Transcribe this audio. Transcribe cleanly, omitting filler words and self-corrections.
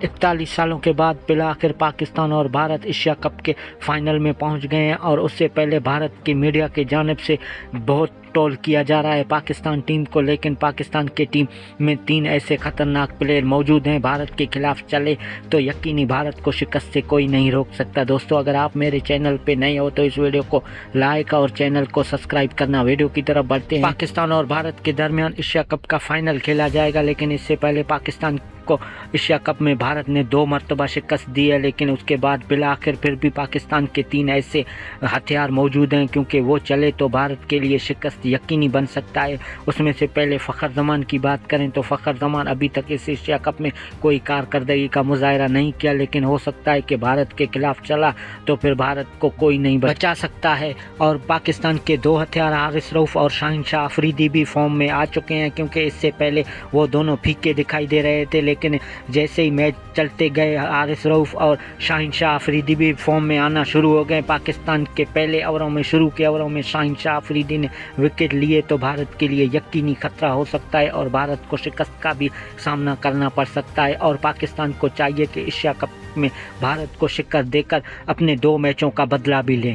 41 सालों के बाद बिलाखिर पाकिस्तान और भारत एशिया कप के फाइनल में पहुंच गए हैं और उससे पहले भारत की मीडिया की जानिब से बहुत ट्रोल किया जा रहा है पाकिस्तान टीम को, लेकिन पाकिस्तान की टीम में 3 ऐसे खतरनाक प्लेयर मौजूद हैं भारत के खिलाफ चले तो यकीनी भारत को शिकस्त से कोई नहीं रोक सकता। दोस्तों, अगर आप मेरे चैनल पे नए हो तो इस वीडियो को लाइक और चैनल को सब्सक्राइब करना। वीडियो की तरफ बढ़ते हैं। पाकिस्तान और भारत के दरमियान एशिया कप का फाइनल खेला जाएगा, लेकिन इससे पहले पाकिस्तान को एशिया कप में भारत ने 2 मरतबा शिकस्त दी है, लेकिन उसके बाद बिलाखिर फिर भी पाकिस्तान के 3 ऐसे हथियार मौजूद हैं क्योंकि वो चले तो भारत के लिए शिकस्त यकीनी बन सकता है। उसमें से पहले फ़खर जमान की बात करें तो फ़खर जमान अभी तक इस एशिया कप में कोई कारकर्दगी का मुजाहरा नहीं किया, लेकिन हो सकता है कि भारत के खिलाफ चला तो फिर भारत को कोई नहीं बचा सकता है। और पाकिस्तान के 2 हथियार हारिस रऊफ और शाहीन शाह अफरीदी भी फॉर्म में आ चुके हैं, क्योंकि इससे पहले वो दोनों फीके दिखाई दे रहे थे, लेकिन जैसे ही मैच चलते गए हारिस रऊफ और शाहीन शाह अफरीदी भी फॉर्म में आना शुरू हो गए। पाकिस्तान के पहले ओवरों में शुरू के ओवरों में शाहीन शाह अफरीदी ने विकेट लिए तो भारत के लिए यकीनी खतरा हो सकता है और भारत को शिकस्त का भी सामना करना पड़ सकता है। और पाकिस्तान को चाहिए कि एशिया कप में भारत को शिकस्त देकर अपने 2 मैचों का बदला भी लें।